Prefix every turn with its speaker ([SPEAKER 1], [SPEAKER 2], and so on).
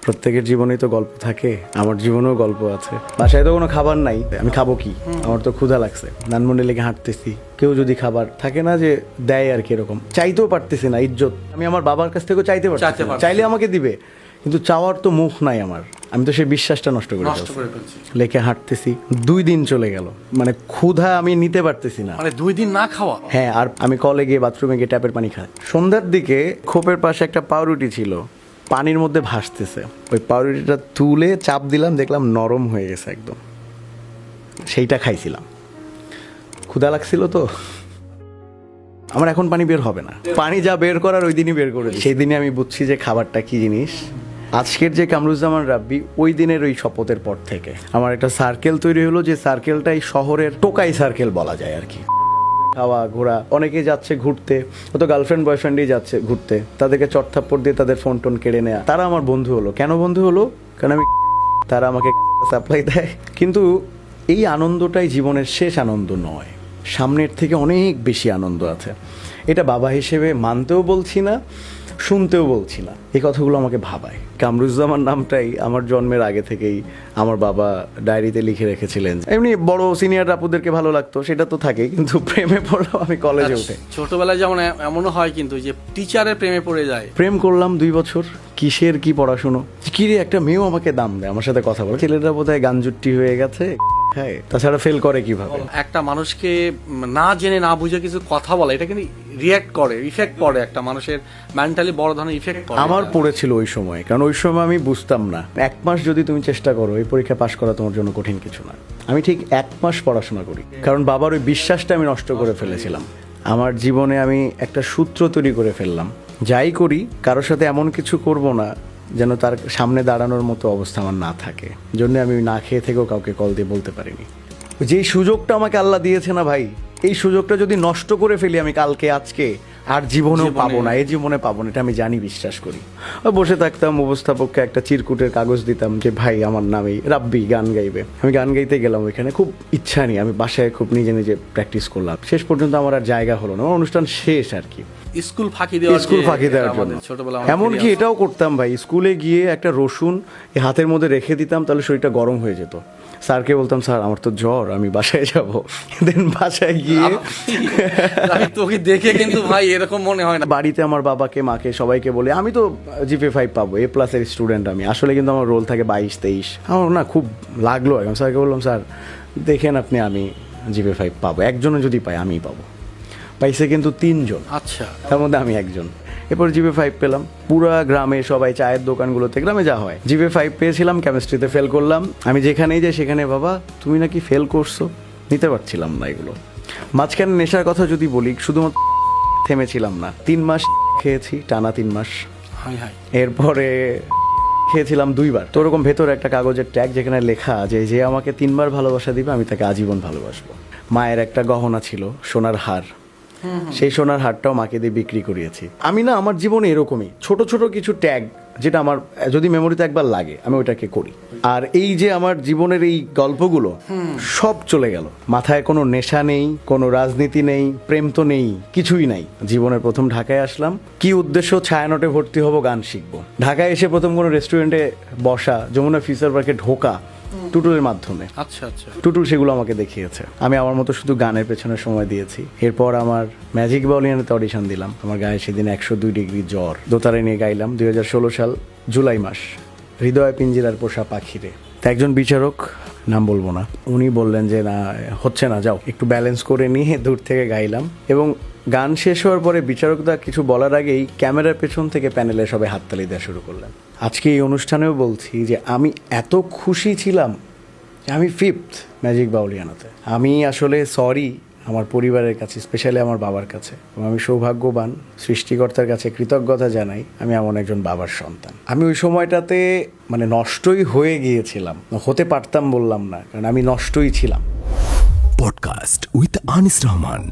[SPEAKER 1] প্রত্যেকের জীবনেই তো গল্প থাকে, আমার জীবনেও গল্প আছে। বাসায় তো কোনো খাবার নাই, আমি খাবো কি? আমার তো ক্ষুধা লাগছে, ধানমন্ডি লেগে হাঁটতেছি, কেউ যদি খাবার থাকে না যে দেয় আর কি, এরকম চাইতেও পারতেছি না। ইজ্জত, আমি আমার বাবার কাছ থেকেও চাইতে পারছি না, চাইলে আমাকে দিবে, কিন্তু চাওয়ার তো মুখ নাই আমার। আমি তো সেই বিশ্বাসটা নষ্ট করে ফেলছি। লেকে হাঁটতেছি, 2 দিন চলে গেল, মানে ক্ষুধা আমি নিতে পারতেছি না,
[SPEAKER 2] মানে 2 দিন না খাওয়া।
[SPEAKER 1] হ্যাঁ, আর আমি কলে গিয়ে বাথরুমে গিয়ে ট্যাপের পানি খাই। সন্ধ্যার দিকে খোপের পাশে একটা পাউরুটি ছিল, পানির মধ্যে ভাসতেছে। ওই পাউরুটিটা তুলে চাপ দিলাম, দেখলাম নরম হয়ে গেছে একদম। সেইটা খাইছিলাম, ক্ষুধা লাগছিল তো। আমার এখন পানি বের হবে না, পানি যা বের করার ওই দিনই বের করে দিই। সেই দিনে আমি বুঝছি যে খাবারটা কি জিনিস। আজকের যে কামরুজ্জামান রাব্বি, ওই দিনের ওই শপথের পর থেকে আমার একটা সার্কেল তৈরি হলো, যে সার্কেলটাই শহরের টোকাই সার্কেল বলা যায় আর কি। খাওয়া ঘোরা, অনেকে যাচ্ছে ঘুরতে, হয়তো গার্লফ্রেন্ড বয়ফ্রেন্ডই যাচ্ছে ঘুরতে, তাদেরকে চটথাপ্পড় দিয়ে তাদের ফোন টোন কেড়ে নেয়া, তারা আমার বন্ধু হলো। কেন বন্ধু হলো? কারণ আমি, তারা আমাকে সাপ্লাই দেয়। কিন্তু এই আনন্দটাই জীবনের শেষ আনন্দ নয়, সামনের থেকে অনেক বেশি আনন্দ আছে। এটা বাবা হিসেবে মানতেও বলছি না, শুনতেও বলছি না, এই কথাগুলো আমাকে ভাবায়। কামরুজ্জামান নামটাই আমার জন্মের আগে থেকেই আমার বাবা ডায়েরিতে লিখে রেখেছিলেন। এমনি বড় সিনিয়র আপুদেরকে ভালো লাগতো, সেটা তো থাকে, কিন্তু প্রেমে পড়লাম আমি কলেজে উঠে।
[SPEAKER 2] ছোটবেলায় যেমন এমনও হয় কিন্তু যে টিচারের প্রেমে পড়ে যায়।
[SPEAKER 1] প্রেম করলাম 2 বছর, কিসের কি পড়াশুনো, কি রে একটা মেয়েও আমাকে দাম দেয়, আমার সাথে কথা বলে। ছেলেরা বোধহয় গানজুট্টি হয়ে গেছে, হ্যাঁ, তাছাড়া ফেল করে কিভাবে?
[SPEAKER 2] একটা মানুষকে না জেনে না বুঝে কিছু কথা বলে, এটা কিন্তু রিয়্যাক্ট করে, ইফেক্ট পড়ে, একটা মানুষের মেন্টালি বড় ধরনের ইফেক্ট পড়ে।
[SPEAKER 1] আমার পড়েছিল ওই সময়, কারণ ওই সময় আমি বুঝতাম না। 1 মাস যদি তুমি চেষ্টা করো, এই পরীক্ষা পাশ করা তোমার জন্য কঠিন কিছু না। আমি ঠিক 1 মাস পড়াশোনা করি, কারণ বাবার ওই বিশ্বাসটা আমি নষ্ট করে ফেলেছিলাম। আমার জীবনে আমি একটা সূত্র তৈরি করে ফেললাম, যাই করি কারোর সাথে এমন কিছু করব না যেন তার সামনে দাঁড়ানোর মতো অবস্থা আমার না থাকে। জন্য আমি না খেয়ে থেকেও কাউকে কল দিয়ে বলতে পারিনি। যেই সুযোগটা আমাকে আল্লাহ দিয়েছে না ভাই, এই সুযোগটা যদি নষ্ট করে ফেলি আমি কালকে আজকে, আর জীবনেও পাবো না, এই জীবনে পাবো না, এটা আমি জানি, বিশ্বাস করি। বসে থাকতাম, উপস্থাপককে একটা চিরকুটের কাগজ দিতাম যে ভাই আমার নামেই রাব্বি গান গাইবে। আমি গান গাইতে গেলাম, ওইখানে খুব ইচ্ছা নেই, আমি বাসায় খুব নিজে নিজে প্র্যাকটিস করলাম। শেষ পর্যন্ত আমার আর জায়গা হলো না, আমার অনুষ্ঠান শেষ আর কি।
[SPEAKER 2] স্কুল ফাঁকি দেওয়ার জন্য
[SPEAKER 1] এমনকি এটাও করতাম ভাই, স্কুলে গিয়ে একটা রসুন হাতের মধ্যে রেখে দিতাম, তাহলে শরীরটা গরম হয়ে যেত। স্যারকে বলতাম স্যার আমার তো জ্বর, আমি বাসায় যাব। দেন বাসায় গিয়ে
[SPEAKER 2] তোকে দেখে কিন্তু ভাই এরকম মনে হয় না।
[SPEAKER 1] বাড়িতে আমার বাবাকে মাকে সবাইকে বলে আমি তো জিপে 5 পাবো, A+ এর স্টুডেন্ট আমি। আসলে কিন্তু আমার রোল থাকে 22-23। আমার না খুব লাগলো, আমি স্যারকে বললাম স্যার দেখেন আপনি, আমি জিপে 5 পাবো, একজনে যদি পাই আমিই পাবো। পাইছে কিন্তু 3 জন,
[SPEAKER 2] আচ্ছা,
[SPEAKER 1] তার মধ্যে আমি একজন। এরপর জিপে 5 পেলাম। পুরা গ্রামে সবাই, চায়ের দোকানগুলোতে, গ্রামে যা হয়, জিপে 5 পেয়েছিলাম। কেমিস্ট্রিতে ফেল করলাম। আমি যেখানেই যাই সেখানে বাবা তুমি নাকি ফেল করছো, নিতে পারছিলাম না এগুলো। মাঝখানে নেশার কথা যদি বলি, শুধুমাত্র থেমেছিলাম না, 3 মাস খেয়েছি, টানা 3 মাস। এরপরে খেয়েছিলাম 2 বার। তো ওরকম ভেতরে একটা কাগজের ট্যাগ, যেখানে লেখা যে যে আমাকে 3 বার ভালোবাসা দিবে আমি তাকে আজীবন ভালোবাসবো। মায়ের একটা গহনা ছিল, সোনার হার, সেই সোনার হারটাও মাকে দিয়ে বিক্রি করিয়েছি। আমি না আমার জীবনে এরকমই ছোট ছোট কিছু ট্যাগ, যেটা আমার যদি মেমোরিতে একবার লাগে আমি ওইটাকে করি। আর এই যে আমার জীবনের এই গল্পগুলো সব চলে গেল, মাথায় কোনো নেশা নেই, কোনো রাজনীতি নেই, প্রেম তো নেই, কিছুই নাই। জীবনের প্রথম ঢাকায় আসলাম, কি উদ্দেশ্য? ছায়ানটে ভর্তি হব, গান শিখবো। ঢাকায় এসে প্রথম কোনো রেস্টুরেন্টে বসা, যমুনা ফিচার পার্কে ঢোকা টুটুলের মাধ্যমে।
[SPEAKER 2] আচ্ছা আচ্ছা,
[SPEAKER 1] টুটুল সেগুলো আমাকে দেখিয়েছে, আমি আমার মতো শুধু গানের পেছনে সময় দিয়েছি। এরপর আমার ম্যাজিক বাউলিয়ানাতে অডিশন দিলাম। আমার গায়ে সেদিন 102 ডিগ্রি জ্বর, দোতারে নিয়ে গাইলাম। 2016 সাল জুলাই মাস। হৃদয় পিঞ্জিরার পোষা পাখিরে। তা একজন বিচারক, নাম বলবো না, উনি বললেন যে না হচ্ছে না, যাও একটু ব্যালেন্স করে নিয়ে দূর থেকে গাইলাম। এবং গান শেষ হওয়ার পরে বিচারকদা কিছু বলার আগেই ক্যামেরার পেছন থেকে প্যানেলে সবাই হাততালি দেওয়া শুরু করলেন। আজকে এই অনুষ্ঠানেও বলছি যে আমি এত খুশি ছিলাম যে আমি 5th ম্যাজিক বাউলিয়ানাতে। আমি আসলে সরি আমার পরিবারের কাছে, স্পেশালি আমার বাবার কাছে, এবং আমি সৌভাগ্যবান, সৃষ্টিকর্তার কাছে কৃতজ্ঞতা জানাই আমি এমন একজন বাবার সন্তান। আমি ওই সময়টাতে মানে নষ্টই হয়ে গিয়েছিলাম, হতে পারতাম বললাম না, কারণ আমি নষ্টই ছিলাম।
[SPEAKER 3] Podcast with Anis Rahman.